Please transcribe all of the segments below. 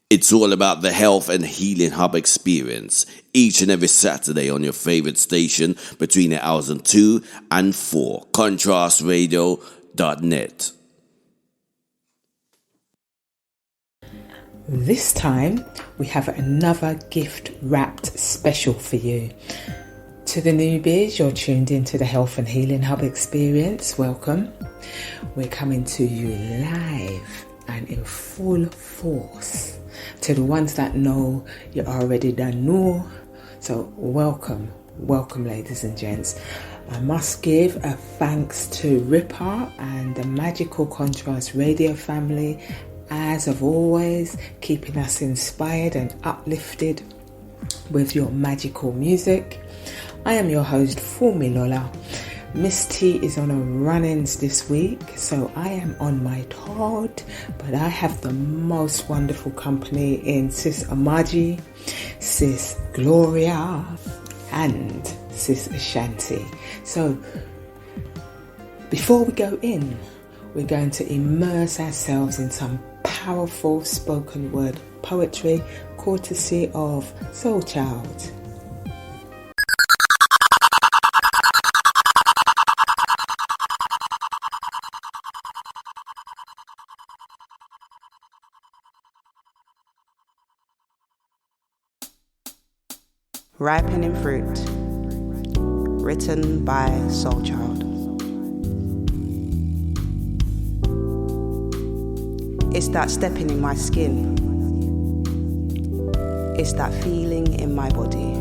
It's all about the Health and Healing Hub experience, each and every Saturday on your favorite station between the hours of 2 and 4, contrastradio.net. This time, we have another gift-wrapped special for you. To the newbies, you're tuned into the Health and Healing Hub experience. Welcome. We're coming to you live and in full force. To the ones that know, you already done know. So welcome, ladies and gents. I must give a thanks to Ripper and the Magical Contrast Radio family, as of always, keeping us inspired and uplifted with your magical music. I am your host, Formilola. Miss T is on her run-ins this week, so I am on my toad, but I have the most wonderful company in Sis Amaji, Sis Gloria, and Sis Ashanti. So, before we go in, we're going to immerse ourselves in some powerful spoken word poetry, courtesy of Soul Child. Ripening Fruit, written by Soul Child. It's that stepping in my skin. It's that feeling in my body.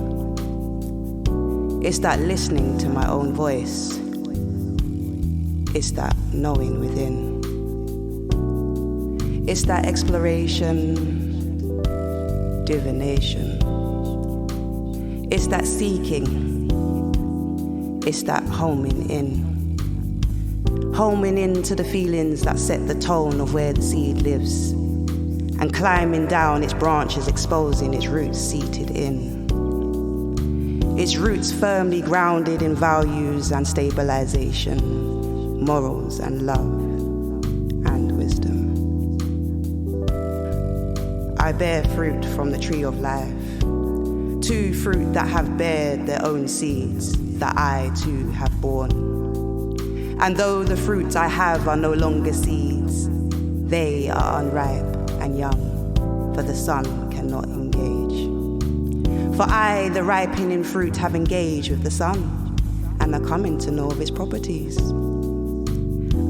It's that listening to my own voice. It's that knowing within. It's that exploration, divination. It's that seeking, it's that homing into the feelings that set the tone of where the seed lives, and climbing down its branches, exposing its roots seated in. Its roots firmly grounded in values and stabilization, morals and love and wisdom. I bear fruit from the tree of life, two fruit that have bared their own seeds, that I too have borne. And though the fruits I have are no longer seeds, they are unripe and young, for the sun cannot engage. For I, the ripening fruit, have engaged with the sun, and are coming to know of its properties.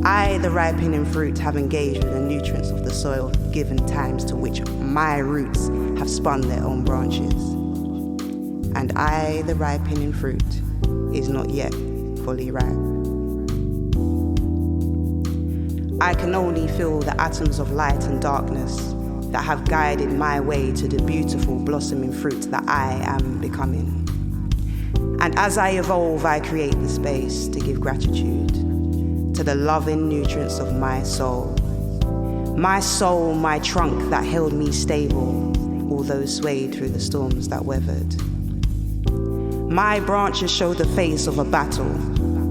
I, the ripening fruit, have engaged with the nutrients of the soil, given times to which my roots have spun their own branches. And I, the ripening fruit, is not yet fully ripe. I can only feel the atoms of light and darkness that have guided my way to the beautiful blossoming fruit that I am becoming. And as I evolve, I create the space to give gratitude to the loving nutrients of my soul, my trunk that held me stable, although swayed through the storms that weathered. My branches show the face of a battle,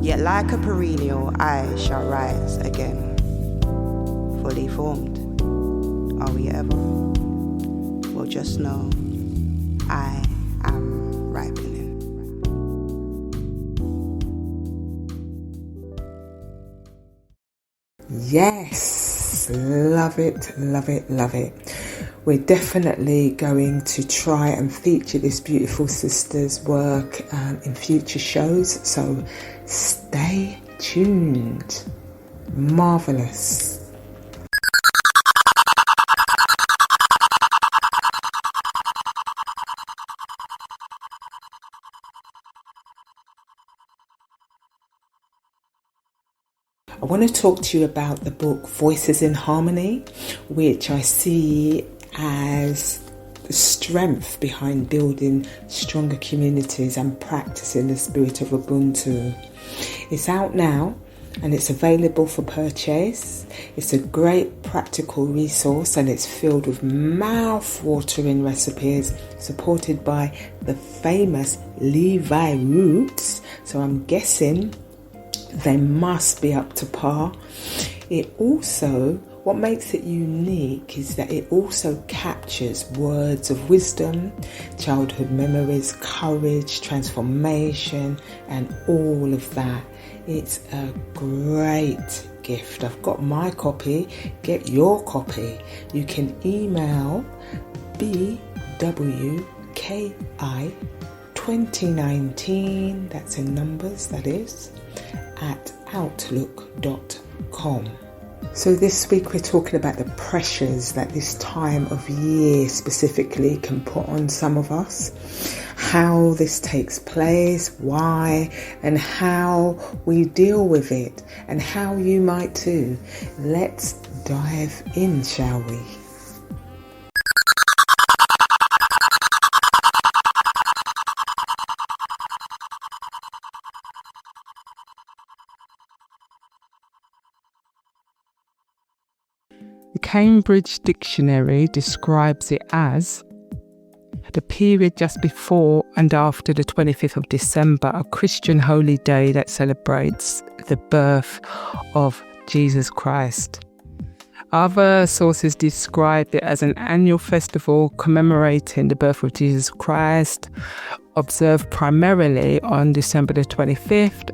yet like a perennial, I shall rise again. Fully formed. Are we ever? Well, just know, I am ripening. Yes, love it, love it, love it. We're definitely going to try and feature this beautiful sister's work in future shows, so stay tuned. Marvelous. I want to talk to you about the book Voices in Harmony, which I see as the strength behind building stronger communities and practicing the spirit of Ubuntu. It's out now and it's available for purchase. It's a great practical resource and it's filled with mouth-watering recipes supported by the famous Levi Roots. So I'm guessing they must be up to par. It also what makes it unique is that it also captures words of wisdom, childhood memories, courage, transformation, and all of that. It's a great gift. I've got my copy. Get your copy. You can email bwki2019, that's in numbers, that is, at outlook.com. So this week we're talking about the pressures that this time of year specifically can put on some of us, how this takes place, why, and how we deal with it, and how you might too. Let's dive in, shall we? The Cambridge Dictionary describes it as the period just before and after the 25th of December, a Christian holy day that celebrates the birth of Jesus Christ. Other sources describe it as an annual festival commemorating the birth of Jesus Christ, observed primarily on December the 25th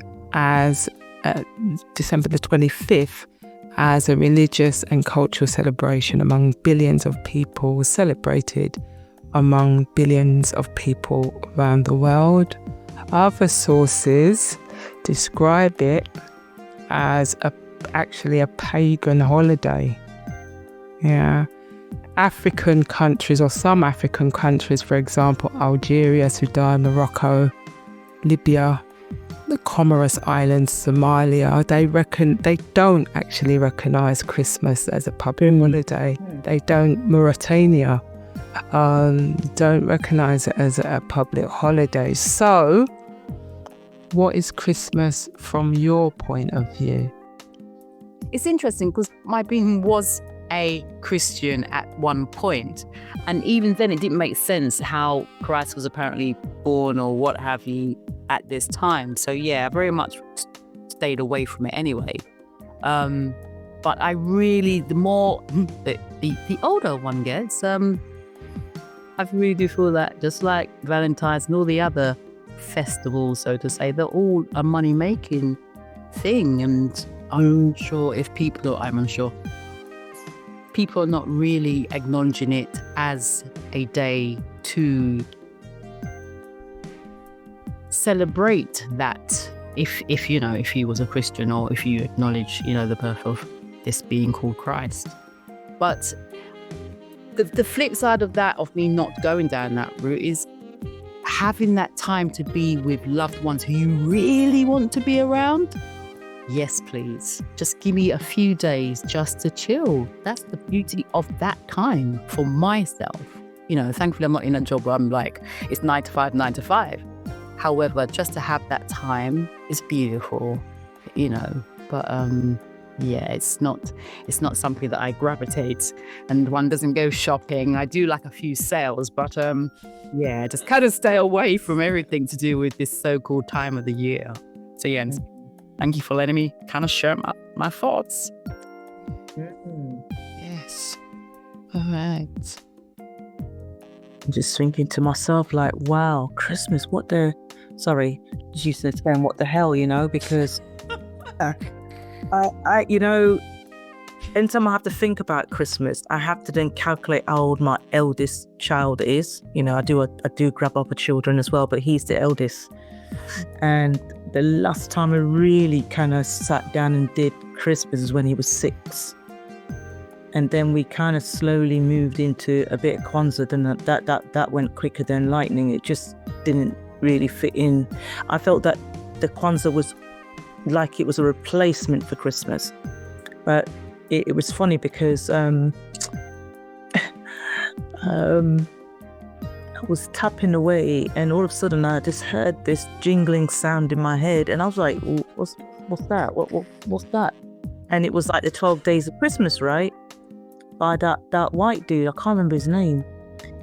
as a religious and cultural celebration among billions of people, celebrated among billions of people around the world. Other sources describe it as actually a pagan holiday. Yeah. African countries, or some African countries, for example, Algeria, Sudan, Morocco, Libya, the Comoros Islands, Somalia, they don't actually recognise Christmas as a public holiday. They don't. Mauritania don't recognise it as a public holiday. So, what is Christmas from your point of view? It's interesting because my being was a Christian at one point, and even then it didn't make sense how Christ was apparently born or what have you at this time. So yeah, I very much stayed away from it anyway. But I really, the more the older one gets, I really do feel that just like Valentine's and all the other festivals, so to say, they're all a money-making thing, and I'm unsure people are not really acknowledging it as a day to celebrate that. If you was a Christian, or if you acknowledge, the birth of this being called Christ. But the flip side of that, of me not going down that route, is having that time to be with loved ones who you really want to be around. Yes, please. Just give me a few days just to chill. That's the beauty of that time for myself. Thankfully I'm not in a job where I'm like, it's 9 to 5, 9 to 5. However, just to have that time is beautiful, But yeah, it's not something that I gravitate, and one doesn't go shopping. I do like a few sales, but yeah, just kind of stay away from everything to do with this so-called time of the year. So yeah, thank you for letting me kind of share my thoughts. Yes. All right. I'm just thinking to myself, like, wow, Christmas, what the hell, because I anytime I have to think about Christmas, I have to then calculate how old my eldest child is. I do grab other children as well, but he's the eldest. And the last time I really kind of sat down and did Christmas is when he was 6. And then we kind of slowly moved into a bit of Kwanzaa, and that went quicker than lightning. It just didn't really fit in. I felt that the Kwanzaa was like it was a replacement for Christmas. But it was funny because I was tapping away, and all of a sudden I just heard this jingling sound in my head, and I was like, what's that? What's that? And it was like the 12 Days of Christmas, right? By that white dude, I can't remember his name.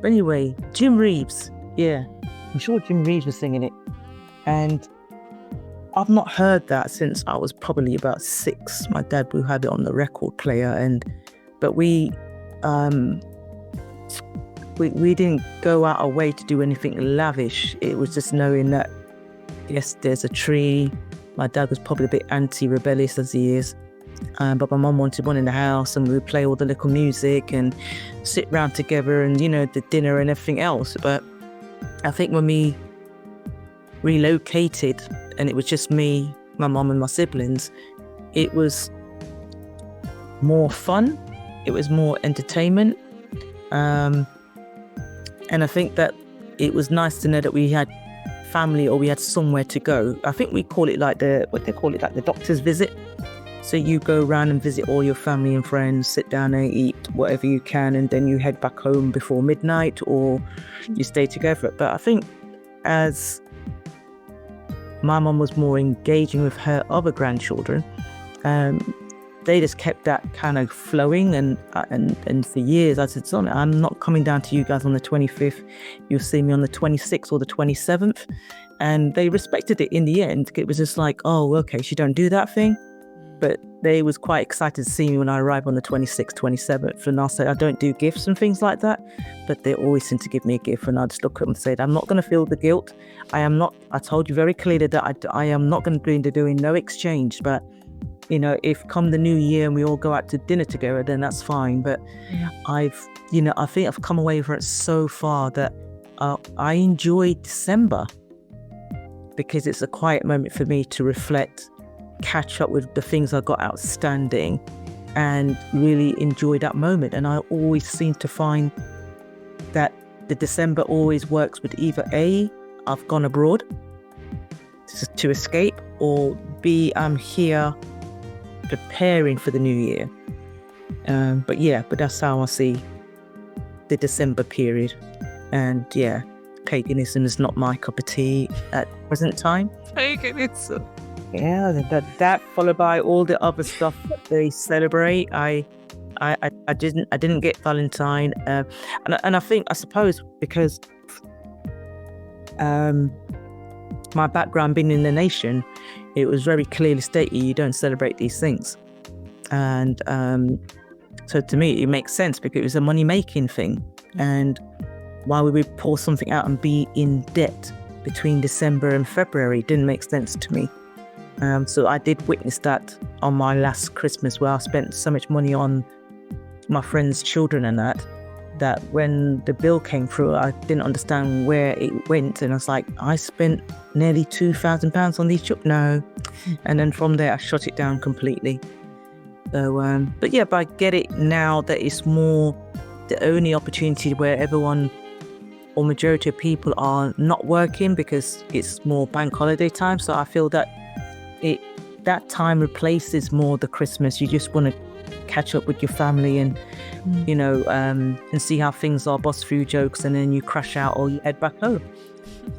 But anyway, Jim Reeves. Yeah, I'm sure Jim Reeves was singing it. And I've not heard that since I was probably about 6. My dad would have it on the record player, and but we didn't go out our way to do anything lavish. It was just knowing that, yes, there's a tree. My dad was probably a bit anti-rebellious as he is, but my mum wanted one in the house, and we would play all the little music and sit round together, and the dinner and everything else. But I think when we relocated and it was just me, my mum and my siblings, it was more fun, it was more entertainment, and I think that it was nice to know that we had family, or we had somewhere to go. I think we call it like the doctor's visit. So you go around and visit all your family and friends, sit down and eat whatever you can, and then you head back home before midnight, or you stay together. But I think as my mum was more engaging with her other grandchildren, they just kept that kind of flowing, and for years I said, "Son, I'm not coming down to you guys on the 25th. You'll see me on the 26th or the 27th." And they respected it in the end. It was just like, "Oh, okay, she don't do that thing." But they was quite excited to see me when I arrived on the 26th, 27th. And I'll say, I don't do gifts and things like that, but they always seem to give me a gift. And I just look at them and say, I'm not going to feel the guilt. I told you very clearly that I am not going to be doing no exchange. But, if come the new year and we all go out to dinner together, then that's fine. But I think I've come away from it so far that I enjoy December, because it's a quiet moment for me to reflect, catch up with the things I got outstanding, and really enjoy that moment. And I always seem to find that the December always works with either A, I've gone abroad to escape, or B, I'm here preparing for the new year. But that's how I see the December period. And paganism is not my cup of tea at present time. Paganism. Yeah, that followed by all the other stuff that they celebrate. I didn't get Valentine, and I suppose because my background being in the nation, it was very clearly stated you don't celebrate these things, and so to me it makes sense because it was a money making thing, and why would we pull something out and be in debt between December and February? It didn't make sense to me. So I did witness that on my last Christmas, where I spent so much money on my friends' children and that when the bill came through, I didn't understand where it went. And I was like, I spent nearly £2,000 on these children. No. And then from there, I shut it down completely. So, but I get it now that it's more the only opportunity where everyone or majority of people are not working, because it's more bank holiday time. So I feel that that time replaces more the Christmas. You just want to catch up with your family and and see how things are, boss few jokes, and then you crash out or you head back home.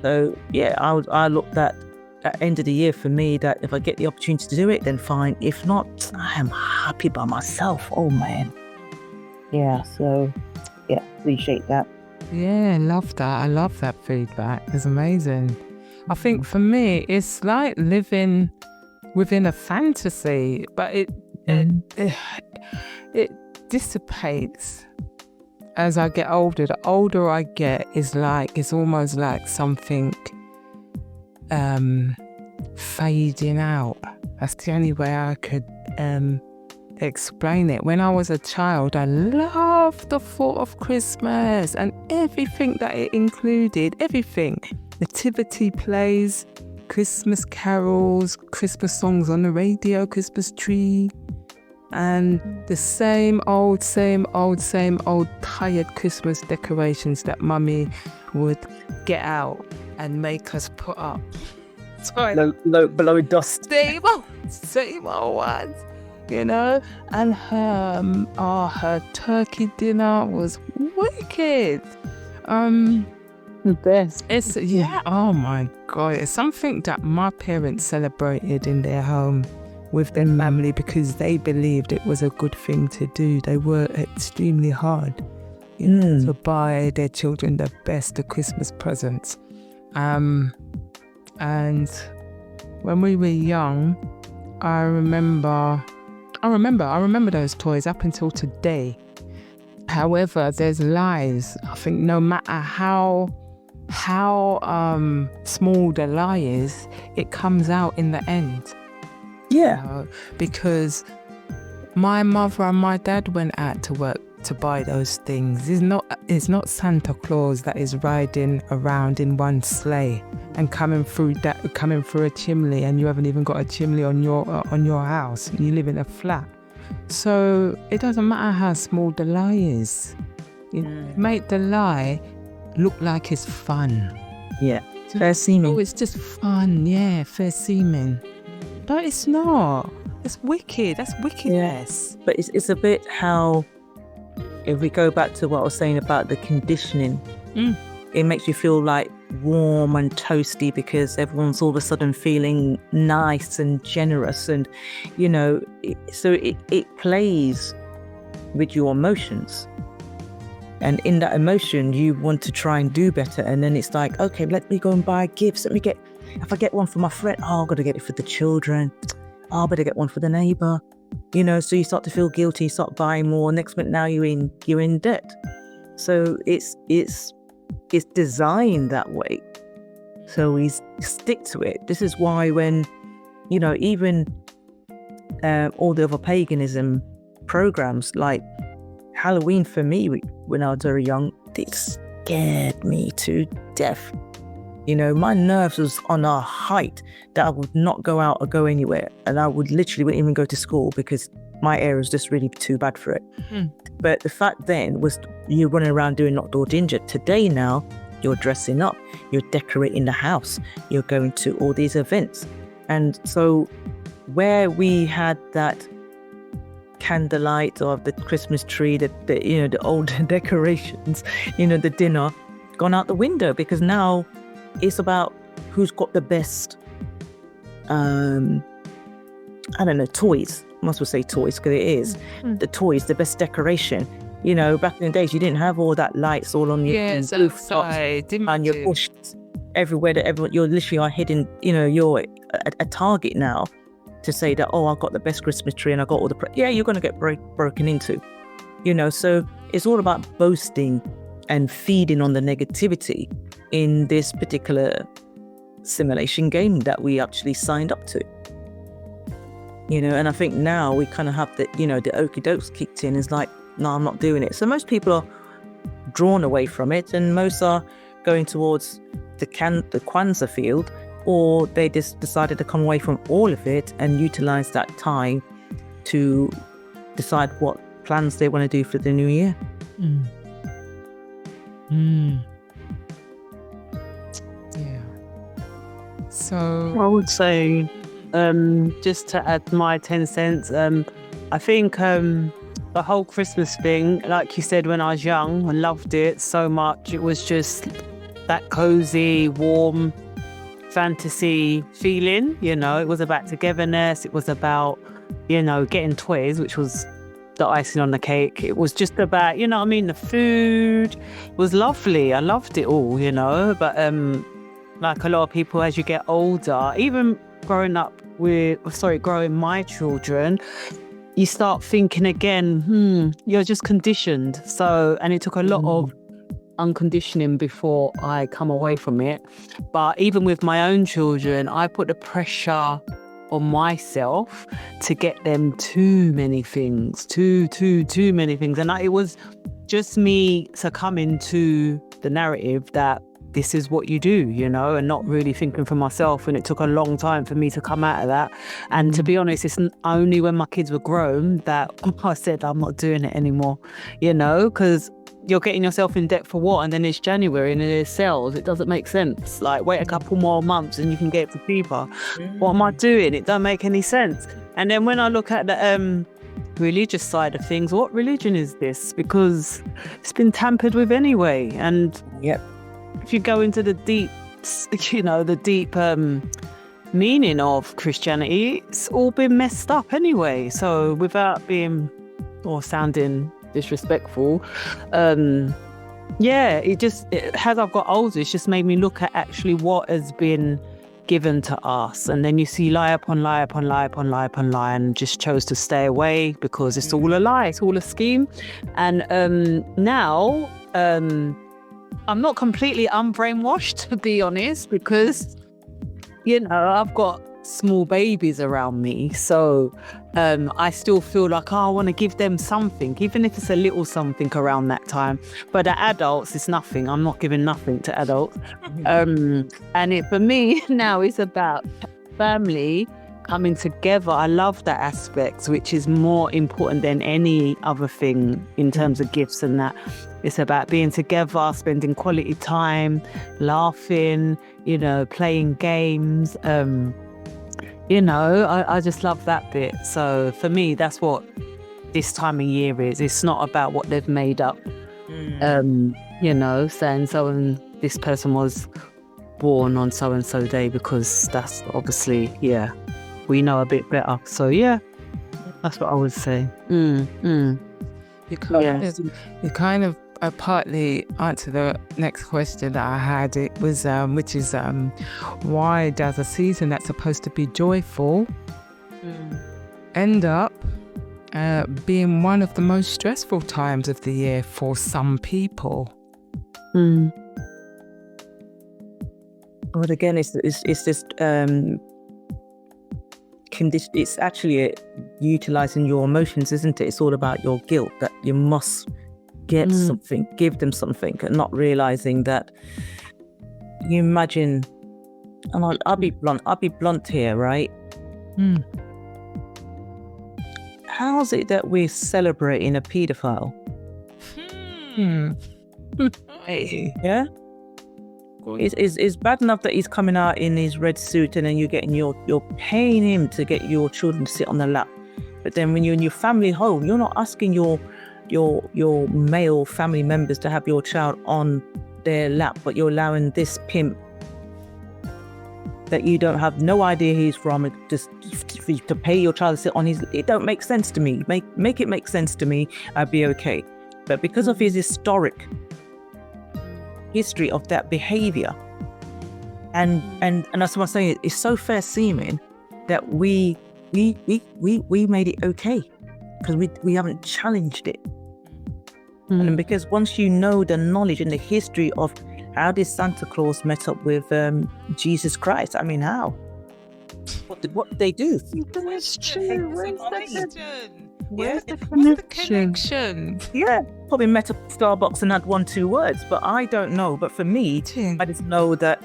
So I looked at end of the year for me, that if I get the opportunity to do it, then fine. If not, I am happy by myself. Oh man, so appreciate that. I love that. I love that feedback. It's amazing. I think for me, it's like living within a fantasy, but it dissipates as I get older. The older I get, it's almost like something fading out. That's the only way I could explain it. When I was a child, I loved the thought of Christmas and everything that it included. Everything. Nativity plays, Christmas carols, Christmas songs on the radio, Christmas tree, and the same old tired Christmas decorations that Mummy would get out and make us put up. Below dust. Same old ones, and her turkey dinner was wicked. The best. Oh my God. It's something that my parents celebrated in their home with their family because they believed it was a good thing to do. They worked extremely hard to buy their children the best of Christmas presents. And when we were young, I remember I remember those toys up until today. However, there's lies. I think no matter how small the lie is, it comes out in the end. Yeah. Because my mother and my dad went out to work to buy those things. It's not Santa Claus that is riding around in one sleigh and coming through a chimney, and you haven't even got a chimney on your house, and you live in a flat. So it doesn't matter how small the lie is. You make the lie look like it's fun. Yeah. Fair seeming. Oh, it's just fun. Yeah, fair seeming. But it's not. It's wicked. That's wickedness. Yeah. But it's a bit how, if we go back to what I was saying about the conditioning, it makes you feel like warm and toasty because everyone's all of a sudden feeling nice and generous, and so it plays with your emotions, and in that emotion you want to try and do better, and then it's like, okay, let me go and buy gifts. If I get one for my friend, I've got to get it for the children. I better get one for the neighbor. So you start to feel guilty, you start buying more. Next minute, now you're in debt. So it's designed that way. So we stick to it. This is why when, even all the other paganism programs, like Halloween for me, when I was very young, it scared me to death. My nerves was on a height that I would not go out or go anywhere. And I wouldn't even go to school because my area was just really too bad for it. But the fact then was you're running around doing knock door ginger. Today now, you're dressing up, you're decorating the house, you're going to all these events. And so where we had that candlelight or the Christmas tree, the old decorations, the dinner, gone out the window, because now it's about who's got the best, toys. I must well say toys, because it is. The toys, the best decoration. Back in the days, you didn't have all that lights all on your outside, and your bushes everywhere. You literally are hidden. You're a target now to say that, oh, I've got the best Christmas tree and I got all the. You're going to get broken into. So it's all about boasting and feeding on the negativity in this particular simulation game that we actually signed up to. And I think now we kind of have the okie dokes kicked in. Is like, no, I'm not doing it. So most people are drawn away from it, and most are going towards the Kwanzaa field, or they just decided to come away from all of it and utilize that time to decide what plans they want to do for the new year. Yeah. So I would say, just to add my 10 cents, I think the whole Christmas thing, like you said, when I was young, I loved it so much. It was just that cozy, warm fantasy feeling, it was about togetherness. It was about, getting toys, which was the icing on the cake. It was just about, the food was lovely. I loved it all, but like a lot of people, as you get older, even growing my children, you start thinking again, you're just conditioned. So, and it took a lot of unconditioning before I come away from it. But even with my own children, I put the pressure on myself to get them too many things. And it was just me succumbing to the narrative that this is what you do, and not really thinking for myself. And it took a long time for me to come out of that. And to be honest, it's only when my kids were grown that I said, I'm not doing it anymore, because you're getting yourself in debt for what? And then it's January and there's sales. It doesn't make sense. Like, wait a couple more months and you can get it for cheaper. What am I doing? It don't make any sense. And then when I look at the religious side of things, what religion is this? Because it's been tampered with anyway. And if you go into the deep, meaning of Christianity, it's all been messed up anyway. So without being or sounding disrespectful, as I've got older, it's just made me look at actually what has been given to us, and then you see lie upon lie upon lie upon lie upon lie, and just chose to stay away because it's all a lie, it's all a scheme. And now I'm not completely unbrainwashed, to be honest, because I've got small babies around me, so I still feel like I want to give them something, even if it's a little something around that time. But the adults, it's nothing. I'm not giving nothing to adults. And for me now, it's about family coming together. I love that aspect, which is more important than any other thing in terms of gifts and that. It's about being together, spending quality time, laughing, playing games. I just love that bit. So for me, that's what this time of year is. It's not about what they've made up. Saying this person was born on so-and-so day, because that's obviously, we know a bit better. So that's what I would say. You kind of partly answer the next question that I had. It was, which is, why does a season that's supposed to be joyful end up being one of the most stressful times of the year for some people? But again, it's this it's actually utilizing your emotions, isn't it? It's all about your guilt, that you must get something, give them something, and not realizing that. You imagine, and I'll be blunt here, right? How's it that we're celebrating a paedophile? Yeah. It's bad enough that he's coming out in his red suit, and then you're paying him to get your children to sit on the lap. But then when you're in your family home, you're not asking your male family members to have your child on their lap, but you're allowing this pimp that you don't have no idea who he's from, just to pay your child to sit on his. It don't make sense to me. Make it make sense to me. I'd be okay. But because of his history of that behavior, and that's what I'm saying, it's so fair seeming that we made it okay because we haven't challenged it. And because once you know the knowledge and the history of how did Santa Claus met up with Jesus Christ, I mean, how? What did they do? Where's the connection? Yeah, probably met up at Starbucks and had 1-2 words, but I don't know. But for me, I just know that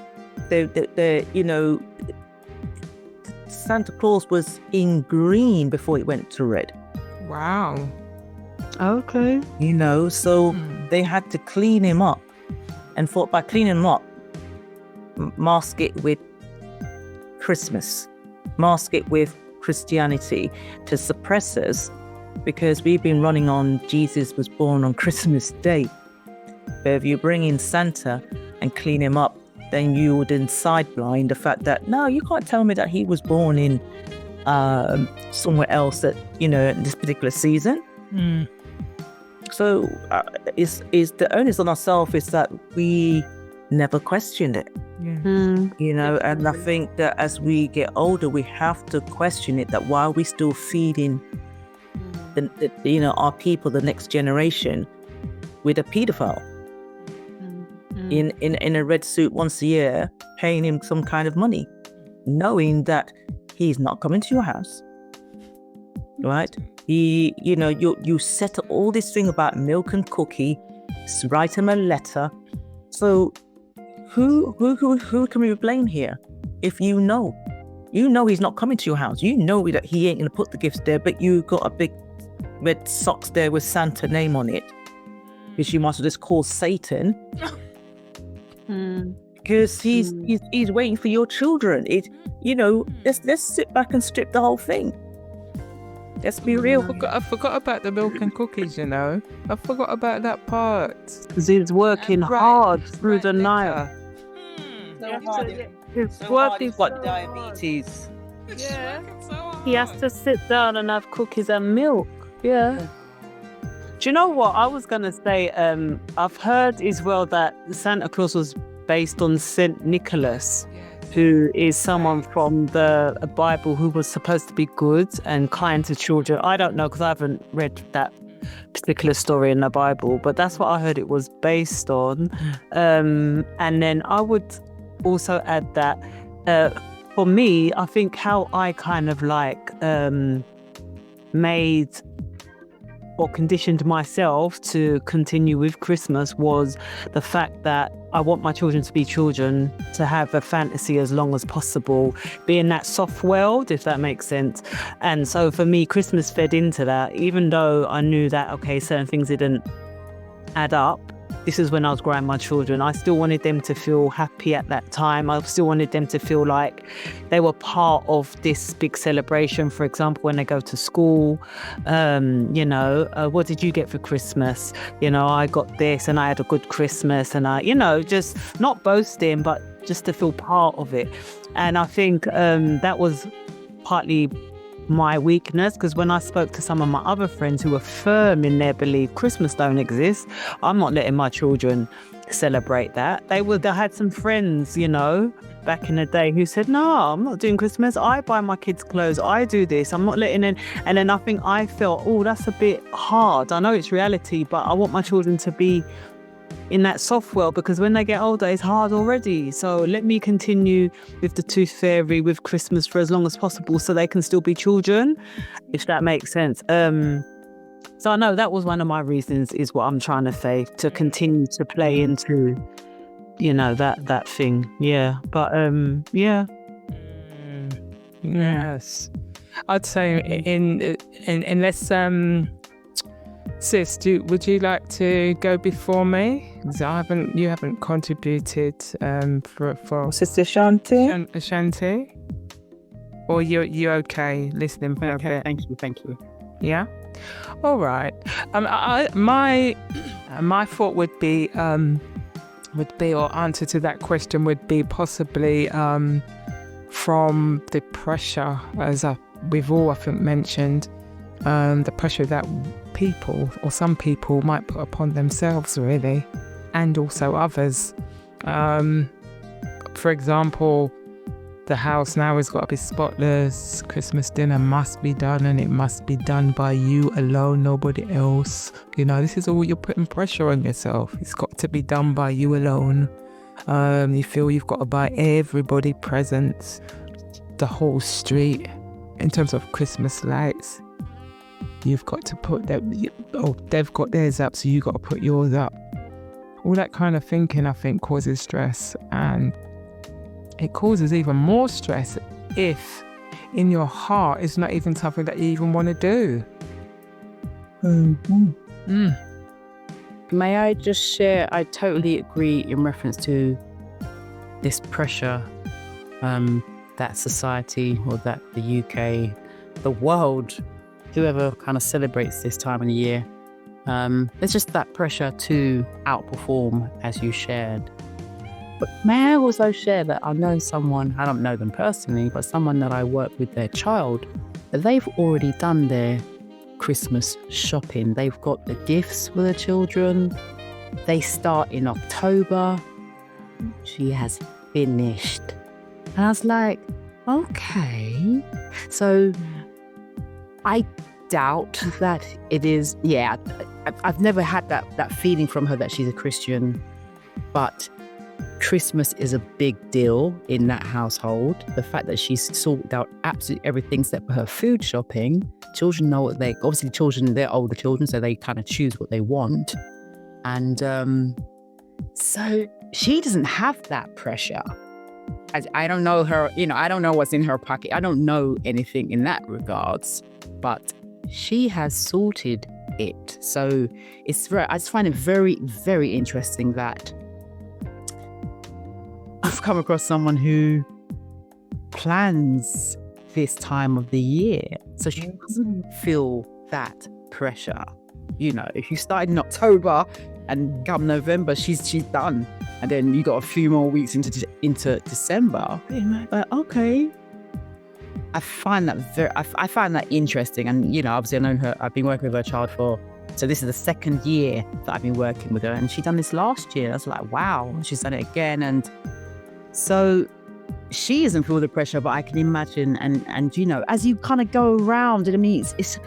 Santa Claus was in green before it went to red. Wow. Okay. So they had to clean him up, and thought by cleaning him up, mask it with Christmas, mask it with Christianity to suppress us, because we've been running on Jesus was born on Christmas Day. But if you bring in Santa and clean him up, then you would then sideline the fact that, no, you can't tell me that he was born in somewhere else at this particular season. So is the onus on ourselves is that we never questioned it. And I think that as we get older, we have to question it, that while we still feeding our people, the next generation, with a paedophile in a red suit once a year, paying him some kind of money, knowing that he's not coming to your house, right? You set up all this thing about milk and cookie, write him a letter. So who can we blame here? If you know he's not coming to your house, that he ain't gonna put the gifts there, but you got a big red socks there with Santa name on it, which you must have just called Satan, because he's waiting for your children. Let's sit back and strip the whole thing. Let's be real. I forgot about the milk and cookies, I forgot about that part. Because he's working hard through the night. He's got diabetes. Yeah. He has to sit down and have cookies and milk. Yeah. Do you know what I was going to say? I've heard as well that Santa Claus was based on St. Nicholas. who is someone from the Bible who was supposed to be good and kind to children. I don't know because I haven't read that particular story in the Bible, but that's what I heard it was based on. And then I would also add that for me, I think how I kind of like made or conditioned myself to continue with Christmas was the fact that I want my children to be children, to have a fantasy as long as possible, be in that soft world, if that makes sense. And so for me, Christmas fed into that, even though I knew that, okay, certain things didn't add up. This is when I was growing my children. I still wanted them to feel happy at that time. I still wanted them to feel like they were part of this big celebration. For example, when they go to school, what did you get for Christmas? I got this and I had a good Christmas, and just not boasting, but just to feel part of it. And I think that was partly my weakness, because when I spoke to some of my other friends who were firm in their belief Christmas don't exist, I'm not letting my children celebrate that. They had some friends, back in the day who said, no, I'm not doing Christmas. I buy my kids clothes. I do this. I'm not letting in. And then I think I felt, oh, that's a bit hard. I know it's reality, but I want my children to be in that soft world, because when they get older, it's hard already. So let me continue with the Tooth Fairy, with Christmas for as long as possible, so they can still be children, if that makes sense. So I know that was one of my reasons, is what I'm trying to say, to continue to play into, that thing. Yeah. But Yes. I'd say unless Sis, would you like to go before me? Because you haven't contributed for Sister Shanti. Shanti, or you okay listening for a bit? Thank you. Yeah. All right. My thought would be, or answer to that question would be possibly from the pressure, as we've all I think mentioned. The pressure that people, or some people, might put upon themselves, really, and also others. For example, the house now has got to be spotless. Christmas dinner must be done, and it must be done by you alone, nobody else. This is all, you're putting pressure on yourself. It's got to be done by you alone. You feel you've got to buy everybody presents, the whole street, in terms of Christmas lights. You've got to put they've got theirs up, so you've got to put yours up. All that kind of thinking, I think, causes stress, and it causes even more stress if in your heart it's not even something that you even want to do. May I just share, I totally agree in reference to this pressure that society, or that the UK, the world, whoever kind of celebrates this time of the year, there's just that pressure to outperform, as you shared. But may I also share that I know someone, I don't know them personally, but someone that I work with, their child, that they've already done their Christmas shopping. They've got the gifts for the children. They start in October. She has finished. And I was like, okay. So I doubt that it is, I've never had that feeling from her that she's a Christian, but Christmas is a big deal in that household. The fact that she's sorted out absolutely everything except for her food shopping. Children know what they're older children, so they kind of choose what they want. And so she doesn't have that pressure. I don't know her, I don't know what's in her pocket. I don't know anything in that regards, but she has sorted it. So I just find it very, very interesting that I've come across someone who plans this time of the year. So she doesn't feel that pressure. If you start in October and come November, she's done. And then you got a few more weeks into December. Like, okay. I find that interesting. And, obviously I know her, I've been working with her child so this is the second year that I've been working with her. And she done this last year. I was like, wow. And she's done it again. And so she doesn't feel the pressure, but I can imagine, and you know, as you kind of go around, and I mean, it's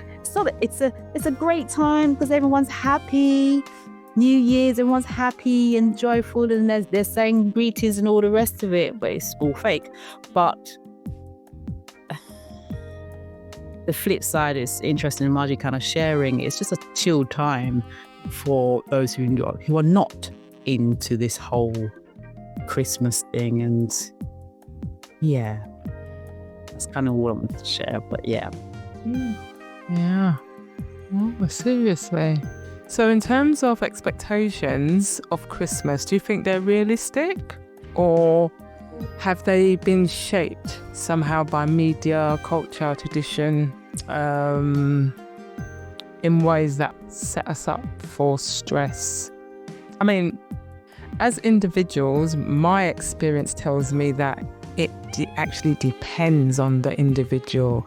a great time because everyone's happy. New Year's, everyone's happy and joyful, and they're saying greetings and all the rest of it, but it's all fake. But the flip side is interesting, Margie kind of sharing. It's just a chilled time for those who are not into this whole Christmas thing, and yeah, that's kind of what I wanted to share. But yeah. Well, seriously. So in terms of expectations of Christmas, do you think they're realistic, or have they been shaped somehow by media, culture, tradition, in ways that set us up for stress? I mean, as individuals, my experience tells me that it actually depends on the individual.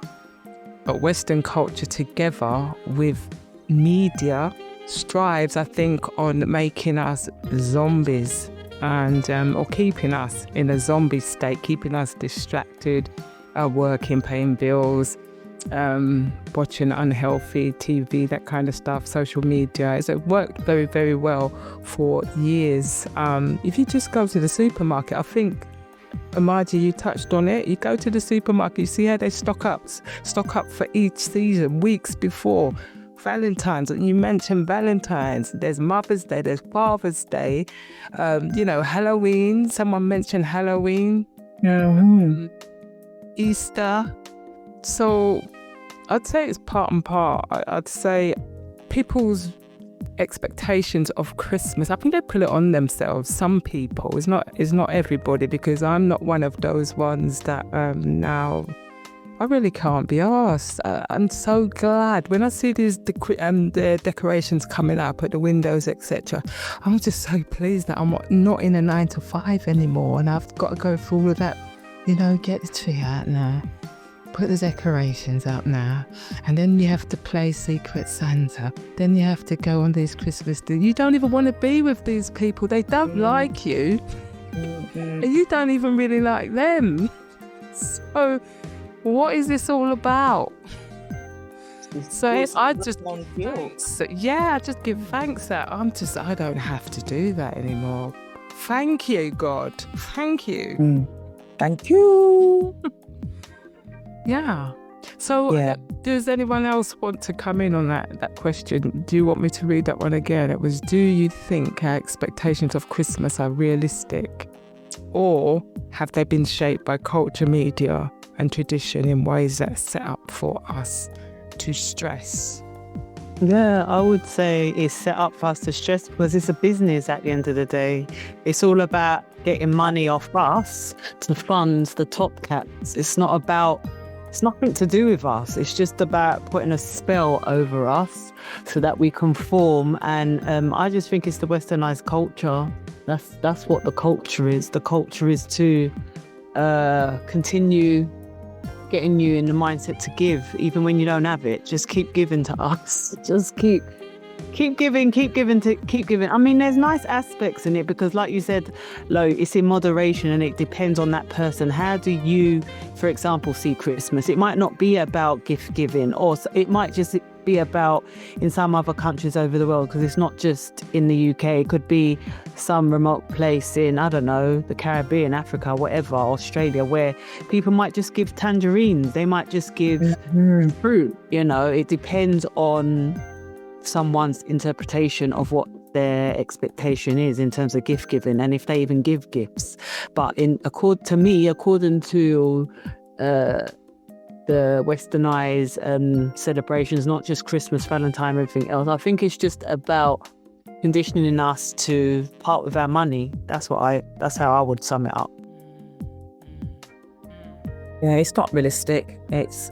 But Western culture together with media strives, I think, on making us zombies and or keeping us in a zombie state, keeping us distracted, working, paying bills, watching unhealthy TV, that kind of stuff, social media. It's worked very, very well for years. If you just go to the supermarket, I think, Margie, you touched on it. You go to the supermarket, you see how they stock up for each season, weeks before. Valentine's, and you mentioned Valentine's, there's Mother's Day, there's Father's Day, Halloween, someone mentioned Halloween, Easter. So I'd say it's part and part. I'd say people's expectations of Christmas, I think they put it on themselves. Some people, it's not everybody, because I'm not one of those ones that now I really can't be asked. I'm so glad when I see these the decorations coming up at the windows, etc. I'm just so pleased that I'm not in a 9 to 5 anymore, and I've got to go through all of that. Get the tree out now, put the decorations up now, and then you have to play Secret Santa. Then you have to go on these Christmas days. You don't even want to be with these people. They don't like you, and you don't even really like them. So what is this all about? So I just give thanks that I don't have to do that anymore. Thank you, God. Thank you. Thank you. Yeah. So does anyone else want to come in on that question? Do you want me to read that one again? It was, do you think our expectations of Christmas are realistic, or have they been shaped by culture, media and tradition in ways that are set up for us to stress? Yeah, I would say it's set up for us to stress because it's a business at the end of the day. It's all about getting money off us to fund the top cats. It's nothing to do with us. It's just about putting a spell over us so that we conform. And I just think it's the westernized culture. That's what the culture is. The culture is to continue getting you in the mindset to give, even when you don't have it. Just keep giving to us. Just keep giving. I mean, there's nice aspects in it because, like you said, Lo, it's in moderation and it depends on that person. How do you, for example, see Christmas? It might not be about gift giving, or it might just be about in some other countries over the world, because it's not just in the UK. It could be some remote place in, I don't know, the Caribbean, Africa, whatever, Australia, where people might just give tangerines. They might just give fruit. It depends on someone's interpretation of what their expectation is in terms of gift giving, and if they even give gifts. But according to the westernized celebrations, not just Christmas, Valentine, everything else, I think it's just about conditioning us to part with our money. That's how I would sum it up. Yeah, it's not realistic. It's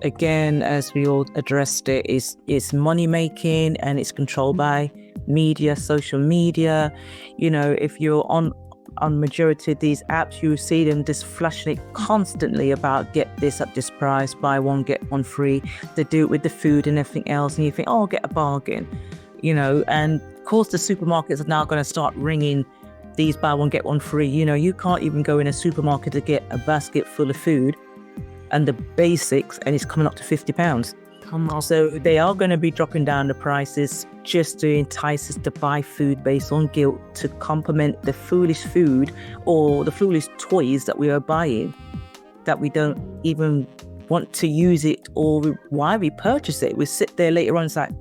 again, as we all addressed it, it's money making, and it's controlled by media, social media. If you're on majority of these apps, you see them just flashing it constantly about get this at this price, buy one get one free. They do it with the food and everything else, and you think, oh, I'll get a bargain. And of course the supermarkets are now going to start ringing these buy one get one free. You know, you can't even go in a supermarket to get a basket full of food and the basics, and it's coming up to £50. Come on. So they are going to be dropping down the prices just to entice us to buy food based on guilt, to complement the foolish food or the foolish toys that we are buying, that we don't even want to use it, or why we purchase it. We sit there later on, it's like,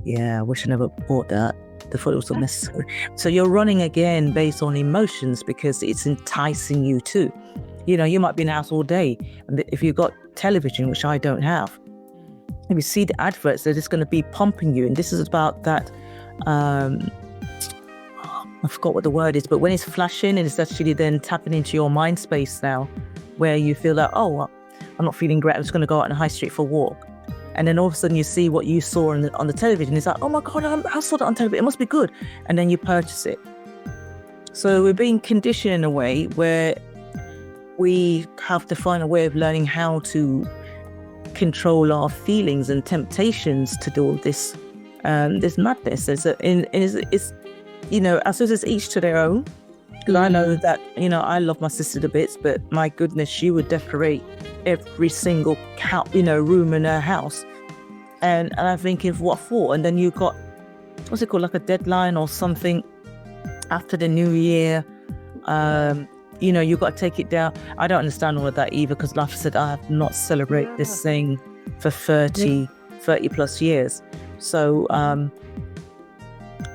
yeah, I wish I never bought that. The thought it was unnecessary. So you're running again based on emotions because it's enticing you too. You know, you might be in the house all day, and if you've got television, which I don't have, if you see the adverts, they're just going to be pumping you. And this is about that, I forgot what the word is, but when it's flashing and it's actually then tapping into your mind space now, where you feel like, oh, I'm not feeling great, I'm just going to go out on the high street for a walk. And then all of a sudden you see what you saw on the television. It's like, oh my God, I saw that on television, it must be good. And then you purchase it. So we're being conditioned in a way where we have to find a way of learning how to control our feelings and temptations to do all this madness. It's you know, I suppose it's each to their own. Because I know that, you know, I love my sister to bits, but my goodness, she would decorate every single room in her house. And I'm thinking, what for? And then you've got, what's it called, like a deadline or something after the new year. You know, you've got to take it down. I don't understand all of that either, because like I said, I have not celebrated this thing for 30 plus years. So,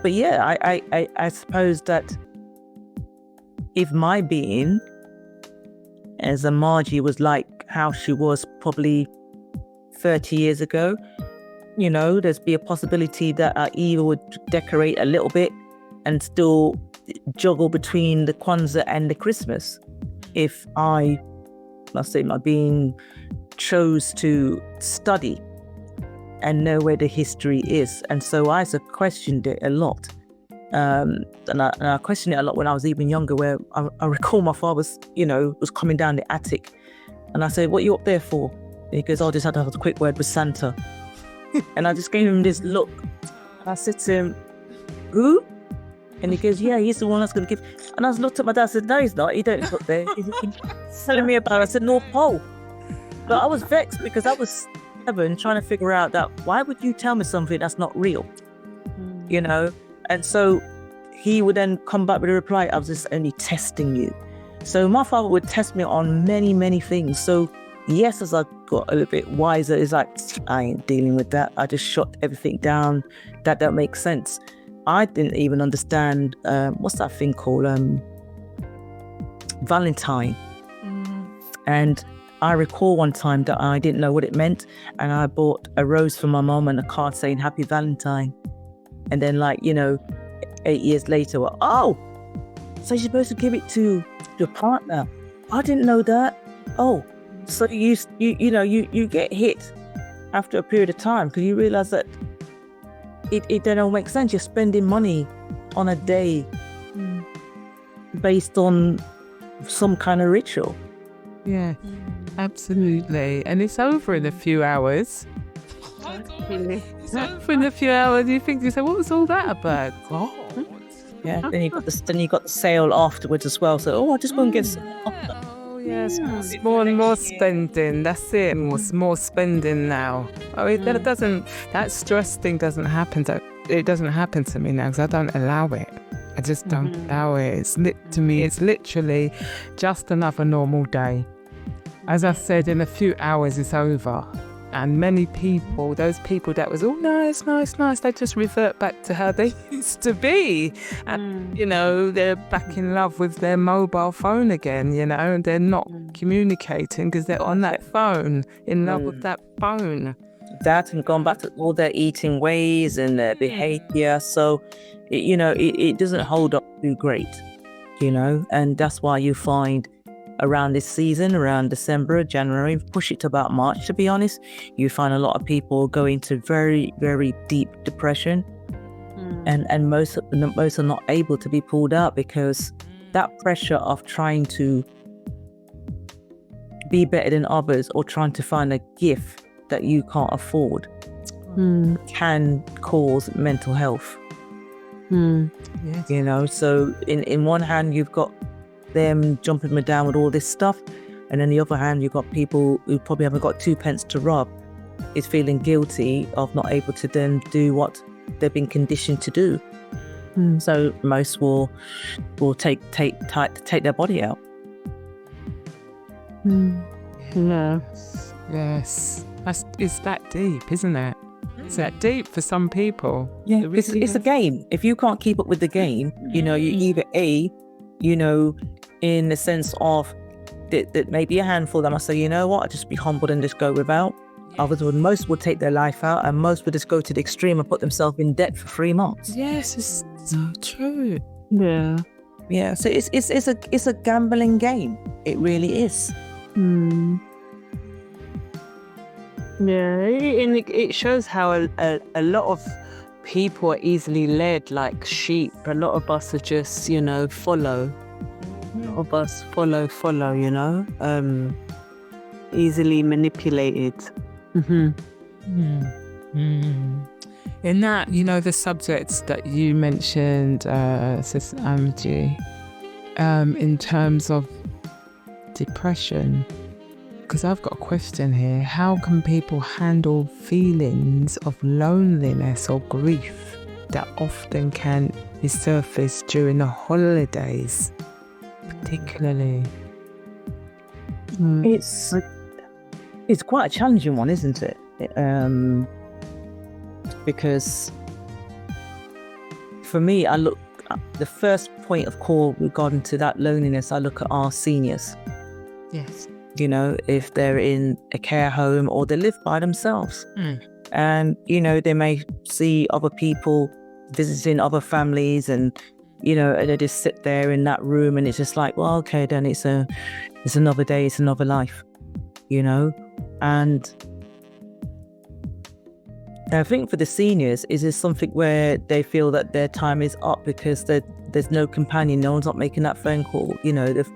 but yeah, I suppose that if my being as a Margie was like how she was probably 30 years ago, you know, there's be a possibility that I either would decorate a little bit and still juggle between the Kwanzaa and the Christmas. If my being chose to study and know where the history is. And so I questioned it a lot. And I questioned it a lot when I was even younger, where I recall my father was coming down the attic, and I said, "What are you up there for?" And he goes, "Oh, I just had to have a quick word with Santa." And I just gave him this look. I said to him, "Who?" And he goes, "Yeah, he's the one that's going to give." And I looked at my dad and said, "No, he's not. He don't look up there." He's telling me about it. I said, "North Pole." But I was vexed because I was 7 trying to figure out that why would you tell me something that's not real? You know? And so he would then come back with a reply, "I was just only testing you." So my father would test me on many, many things. So yes, as I got a little bit wiser, it's like, I ain't dealing with that. I just shut everything down. That don't make sense. I didn't even understand, what's that thing called? Valentine. And I recall one time that I didn't know what it meant. And I bought a rose for my mom and a card saying Happy Valentine. And then 8 years later, oh, so you're supposed to give it to your partner. I didn't know that. Oh, so you get hit after a period of time because you realize that it don't make sense. You're spending money on a day based on some kind of ritual. Yeah, absolutely. And it's over in a few hours. It's over in a few hours. You think, what was all that about? God. Yeah. Then you got the sale afterwards as well. So, I just won't get. Oh yes, more and more spending. That's it. More spending now. That stress thing doesn't happen. It doesn't happen to me now because I don't allow it. I just don't allow it. To me, it's literally just another normal day. As I said, in a few hours, it's over. And many people, those people that was all nice, they just revert back to how they used to be. And, they're back in love with their mobile phone again, and they're not communicating because they're on that phone, in love with that phone. That and gone back to all their eating ways and their behavior. So, it doesn't hold up too great, and that's why you find around this season, around December, January, push it to about March, to be honest, you find a lot of people go into very, very deep depression. And most are not able to be pulled out because that pressure of trying to be better than others or trying to find a gift that you can't afford can cause mental health. Yes. You know, so in one hand you've got them jumping me down with all this stuff, and then the other hand you've got people who probably haven't got 2p to rub, is feeling guilty of not able to then do what they've been conditioned to do. So most will take their body out. Yes. It's that deep, isn't it? It's that deep for some people. Yeah, It really it's a is. game. If you can't keep up with the game, you know, you either in the sense of that maybe a handful that must say, you know what, I'll just be humbled and just go without. Others most would take their life out, and most would just go to the extreme and put themselves in debt for 3 months. Yes, it's so true. Yeah. So it's a gambling game. It really is. Yeah, and it shows how a lot of people are easily led like sheep. A lot of us are just, follow. A lot of us follow, easily manipulated. In that, the subjects that you mentioned, Sis Amji, in terms of depression, because I've got a question here. How can people handle feelings of loneliness or grief that often can resurface during the holidays, particularly? It's quite a challenging one, isn't it? Because for me, I look at the first point of call regarding to that loneliness. I look at our seniors. Yes. If they're in a care home or they live by themselves, and they may see other people visiting other families, and and they just sit there in that room, and it's just like, well, okay, then it's another day, it's another life, and I think for the seniors, is this something where they feel that their time is up because there's no companion, no one's not making that phone call, and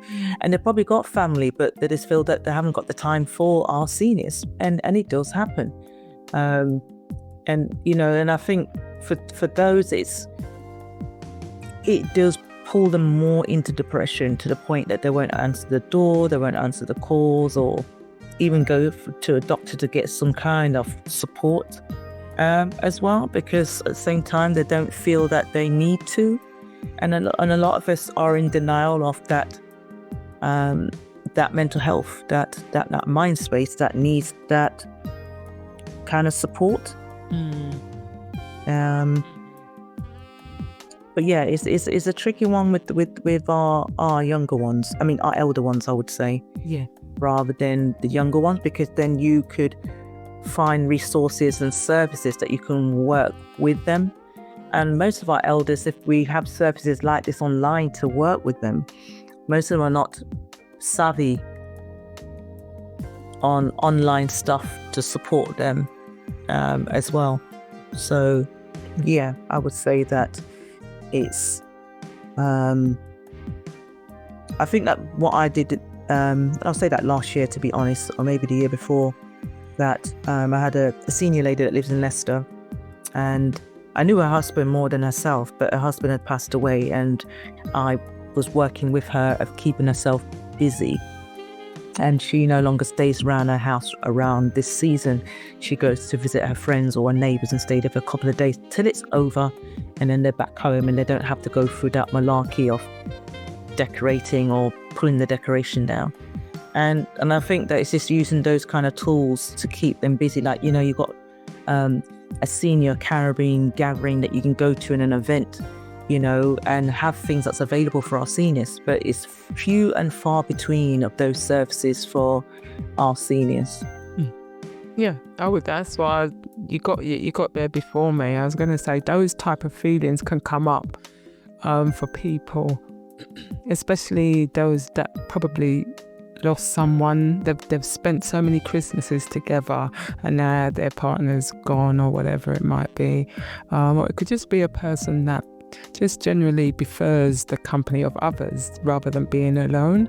they've probably got family, but they just feel that they haven't got the time for our seniors, and it does happen, and I think for those, it does pull them more into depression, to the point that they won't answer the door, they won't answer the calls, or even go to a doctor to get some kind of support. As well, because at the same time they don't feel that they need to, and a lot of us are in denial of that mental health, that mind space that needs that kind of support. But yeah, it's a tricky one with our younger ones. I mean, our elder ones, I would say, rather than the younger ones, because then you could find resources and services that you can work with them. And most of our elders, if we have services like this online to work with them, most of them are not savvy on online stuff to support them as well. So yeah, I would say that it's I think that what I did, I'll say that last year, to be honest, or maybe the year before, that I had a senior lady that lives in Leicester, and I knew her husband more than herself, but her husband had passed away, and I was working with her of keeping herself busy, and she no longer stays around her house around this season. She goes to visit her friends or her neighbours and stay there for a couple of days till it's over, and then they're back home, and they don't have to go through that malarkey of decorating or pulling the decoration down. And I think that it's just using those kind of tools to keep them busy. Like, you've got a senior Caribbean gathering that you can go to in an event, and have things that's available for our seniors. But it's few and far between of those services for our seniors. Yeah, that's why you got there before me. I was going to say those type of feelings can come up for people, especially those that probably lost someone. They've spent so many Christmases together, and now their partner's gone, or whatever it might be. Or it could just be a person that just generally prefers the company of others rather than being alone.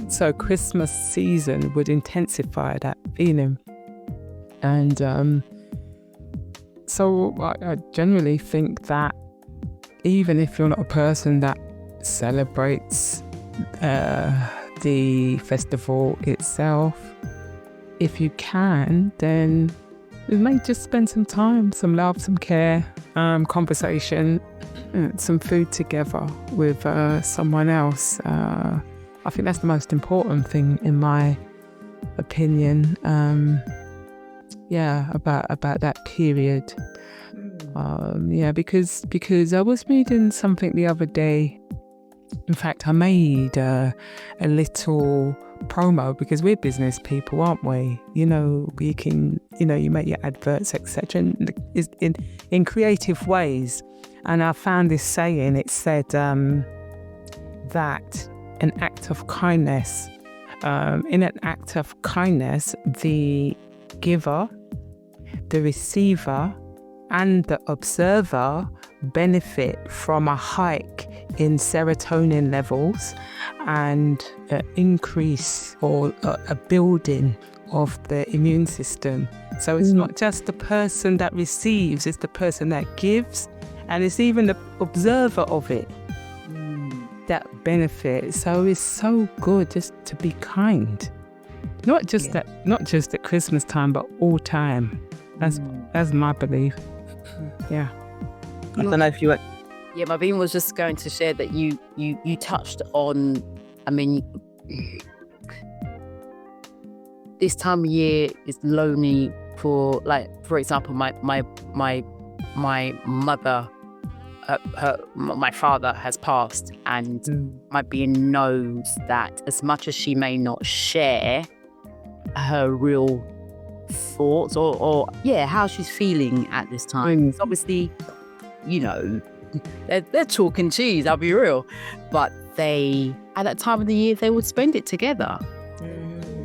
So Christmas season would intensify that feeling. And so I generally think that even if you're not a person that celebrates the festival itself, if you can, then we may just spend some time, some love, some care, conversation, some food together with someone else. I think that's the most important thing, in my opinion. About that period. Because I was reading something the other day. In fact, I made a little promo, because we're business people, aren't we? We can, you make your adverts, etc. in creative ways. And I found this saying. It said that an act of kindness, in an act of kindness, the giver, the receiver, and the observer benefit from a hike in serotonin levels and an increase or a building of the immune system. So it's not just the person that receives, it's the person that gives, and it's even the observer of it that benefits. So it's so good just to be kind. Not just at Christmas time, but all time. That's my belief. Yeah. I don't know if you... Yeah, Marvin was just going to share that you touched on, this time of year is lonely for example, my mother, my father has passed, and my being knows that as much as she may not share her real thoughts or how she's feeling at this time, it's obviously, they're chalk and cheese, I'll be real, but they, at that time of the year, they would spend it together.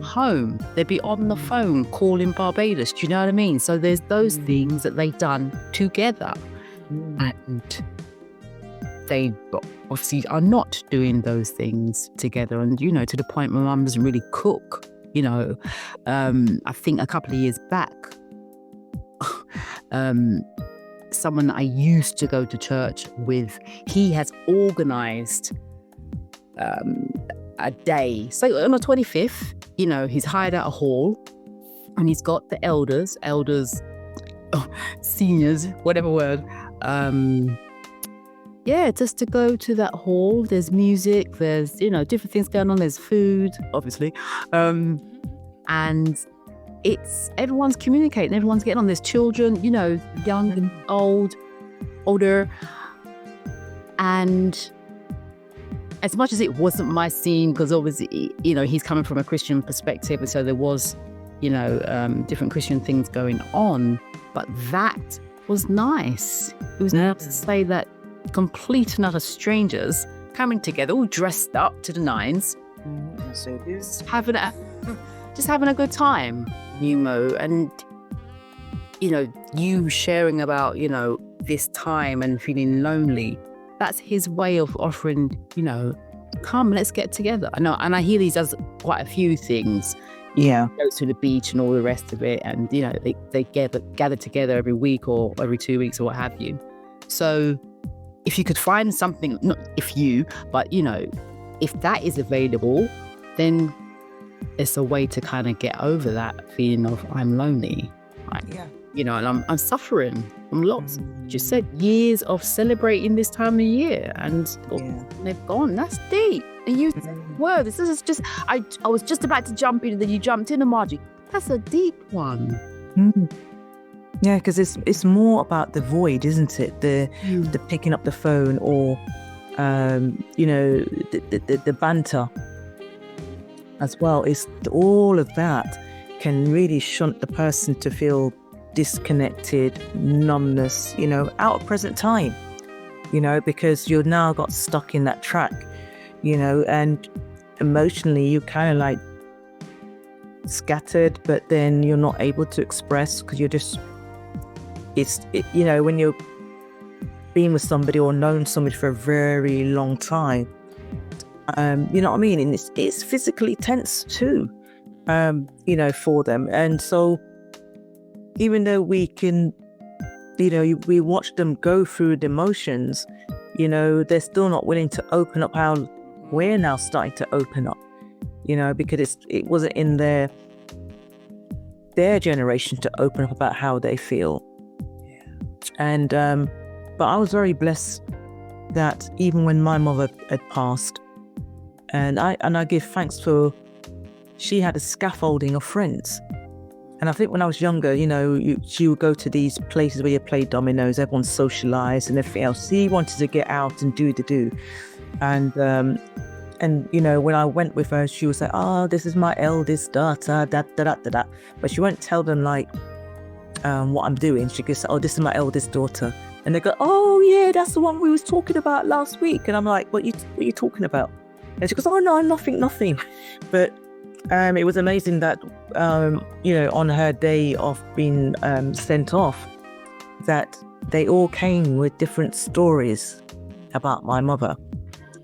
Home, they'd be on the phone calling Barbados, do you know what I mean? So there's those things that they've done together, and they obviously are not doing those things together. And to the point my mum doesn't really cook. I think a couple of years back, someone that I used to go to church with, he has organised a day. So on the 25th, he's hired out a hall, and he's got the elders, seniors, whatever word. Just to go to that hall. There's music, there's, different things going on. There's food, obviously. And it's, everyone's communicating, everyone's getting on. There's children, young and older. And as much as it wasn't my scene, because obviously, he's coming from a Christian perspective, and so there was, different Christian things going on, but that was nice. It was nice to say that complete and utter strangers coming together, all dressed up to the nines, just having a good time, and you sharing about this time and feeling lonely. That's his way of offering, come, let's get together. I know, and I hear he does quite a few things. Yeah, goes to the beach and all the rest of it, and they gather together every week or every 2 weeks or what have you. So if you could find something, not if you, but if that is available, then it's a way to kind of get over that feeling of I'm lonely. And I'm suffering from lots. Just said years of celebrating this time of year, and they've gone. That's deep. And you said, whoa, this is just, I was just about to jump in, and then you jumped in, and Margie, that's a deep one. Yeah, because it's more about the void, isn't it? The picking up the phone, or the banter as well. It's all of that can really shunt the person to feel disconnected, numbness, out of present time, because you've now got stuck in that track, and emotionally you kind of like scattered, but then you're not able to express because you're just, when you're being with somebody or known somebody for a very long time, you know what I mean? And it's physically tense too, for them. And so even though we can, we watch them go through the emotions, You know, they're still not willing to open up how we're now starting to open up, you know, because it wasn't in their generation to open up about how they feel. And but I was very blessed that even when my mother had passed, and I give thanks for, she had a scaffolding of friends. And I think when I was younger, you know, she would go to these places where you play dominoes, everyone's socialised and everything else. She wanted to get out and do the do. And you know, when I went with her, she would say, "Oh, this is my eldest daughter, da." But she won't tell them like what I'm doing. She goes, "Oh, this is my eldest daughter," and they go, "Oh yeah, that's the one we was talking about last week." And I'm like, "What are you talking about?" And she goes, "Oh no, nothing." But it was amazing that you know, on her day of being sent off, that they all came with different stories about my mother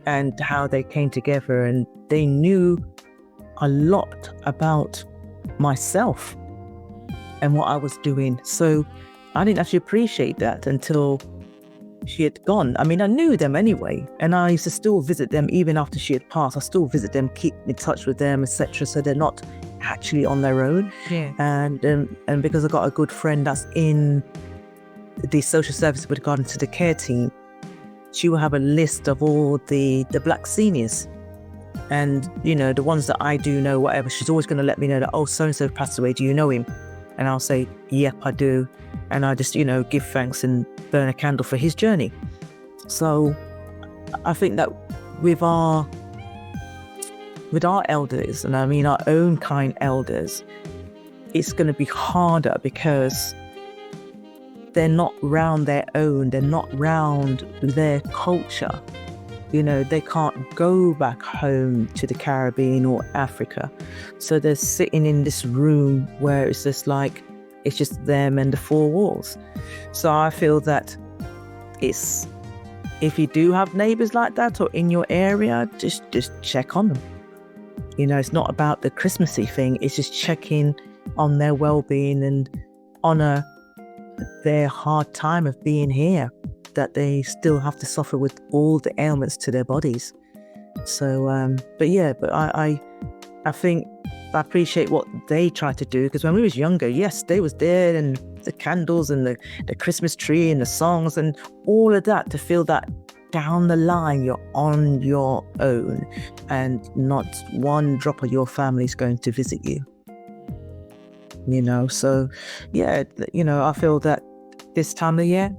and how they came together, and they knew a lot about myself and what I was doing. So I didn't actually appreciate that until she had gone. I mean, I knew them anyway, and I used to still visit them even after she had passed. I still visit them, keep in touch with them, etc. So they're not actually on their own. Yeah. And because I got a good friend that's in the social service with regard to the care team, she will have a list of all the black seniors, and you know, the ones that I do know, whatever. She's always going to let me know that, "Oh, so and so passed away. Do you know him?" And I'll say, "Yep, I do." And I just, you know, give thanks and burn a candle for his journey. So I think that with our elders, and I mean our own kind elders, it's going to be harder because they're not round their own, they're not round their culture. You know, they can't go back home to the Caribbean or Africa. So they're sitting in this room where it's just like, it's just them and the four walls. So I feel that it's, if you do have neighbours like that or in your area, just check on them. You know, it's not about the Christmassy thing, it's just checking on their well-being and honour their hard time of being here, that they still have to suffer with all the ailments to their bodies. So but I think I appreciate what they try to do, because when we was younger, yes, they was there, and the candles and the Christmas tree and the songs and all of that, to feel that down the line you're on your own and not one drop of your family's going to visit you. You know, so yeah, you know, I feel that this time of year,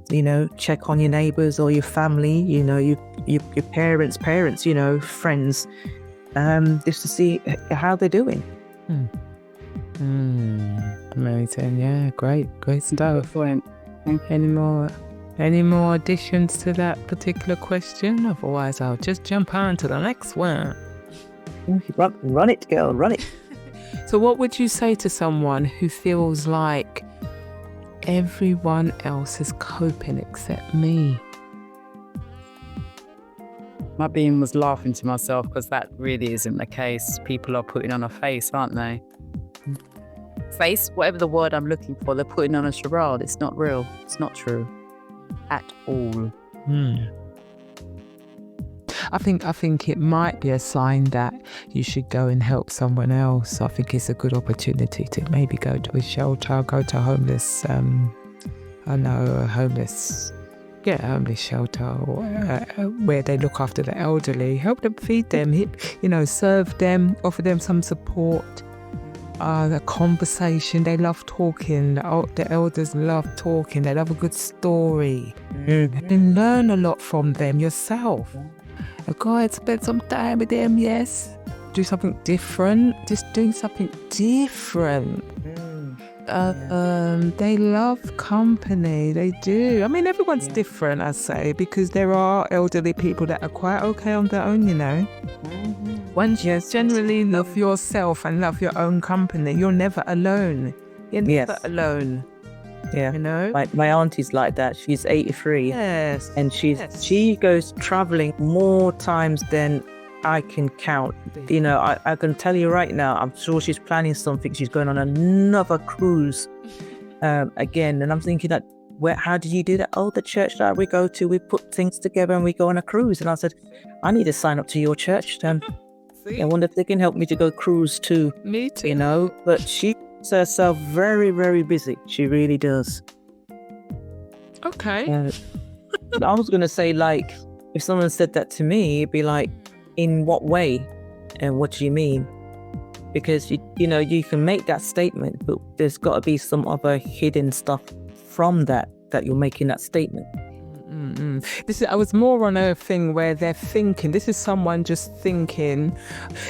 you know, check on your neighbours or your family, you know, your parents, you know, friends, just to see how they're doing. Amazing, yeah, great stuff. Any more additions to that particular question? Otherwise, I'll just jump on to the next one. Run it, girl, run it. So what would you say to someone who feels like everyone else is coping except me? My being was laughing to myself, because that really isn't the case. People are putting on a face, aren't they? Face, whatever the word I'm looking for, they're putting on a charade. It's not real. It's not true at all. I think it might be a sign that you should go and help someone else. I think it's a good opportunity to maybe go to a shelter, go to a homeless shelter, or, where they look after the elderly, help them, feed them, you know, serve them, offer them some support. The conversation, they love talking. The elders love talking. They love a good story. And learn a lot from them yourself. Go ahead, spend some time with them, yes. Do something different. Just doing something different. They love company. They do. I mean, everyone's different, I say, because there are elderly people that are quite okay on their own, you know. Once you generally love yourself and love your own company, you're never alone. You're never alone. Yeah, you know, my auntie's like that. She's 83. Yes, and she goes traveling more times than I can count. You know, I can tell you right now, I'm sure she's planning something. She's going on another cruise again, and I'm thinking that how did you do that? Oh, the church that we go to, we put things together and we go on a cruise. And I said, I need to sign up to your church. I wonder if they can help me to go cruise too. Me too. You know, but she keeps herself very, very busy. She really does. Okay. I was going to say, like, if someone said that to me, it'd be like, in what way? And what do you mean? Because, you know, you can make that statement, but there's got to be some other hidden stuff from that you're making that statement. I was more on a thing where they're thinking. This is someone just thinking.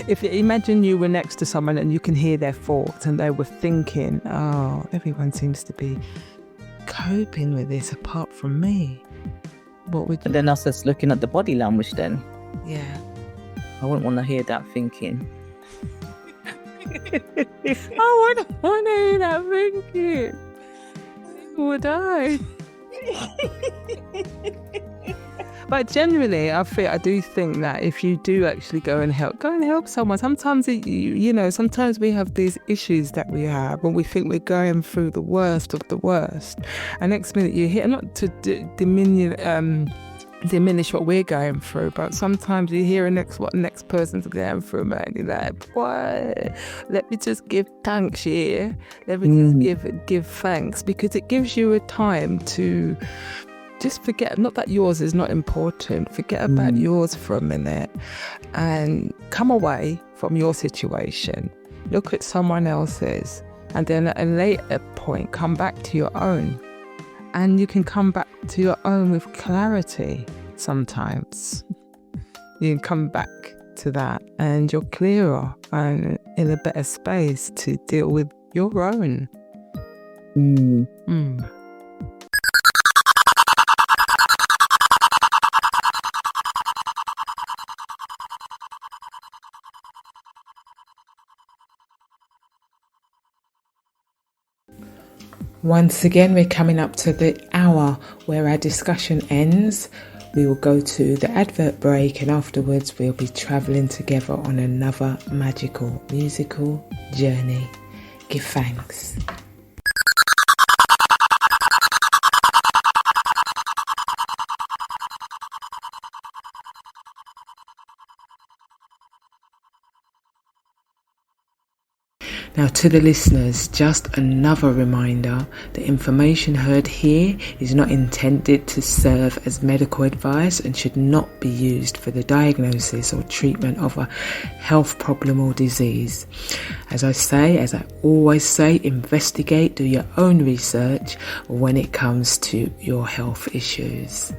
If imagine you were next to someone and you can hear their thoughts, and they were thinking, "Oh, everyone seems to be coping with this apart from me." What would you? And then us just looking at the body language. Then, yeah, I wouldn't want to hear that thinking. I wouldn't want to hear that thinking. Would I? But generally, I do think that if you do actually go and help someone. Sometimes sometimes we have these issues that we have, and we think we're going through the worst of the worst. And next minute you hear, not to diminish what we're going through, but sometimes you hear what the next person's going through, man. You're like, what? Let me just give thanks here. Let me just give thanks, because it gives you a time to just forget, not that yours is not important, forget about yours for a minute and come away from your situation, look at someone else's, and then at a later point come back to your own. And you can come back to your own with clarity sometimes. You can come back to that and you're clearer and in a better space to deal with your own. Once again, we're coming up to the hour where our discussion ends. We will go to the advert break, and afterwards we'll be travelling together on another magical musical journey. Give thanks. Now, to the listeners, just another reminder, the information heard here is not intended to serve as medical advice and should not be used for the diagnosis or treatment of a health problem or disease. As I always say, investigate, do your own research when it comes to your health issues.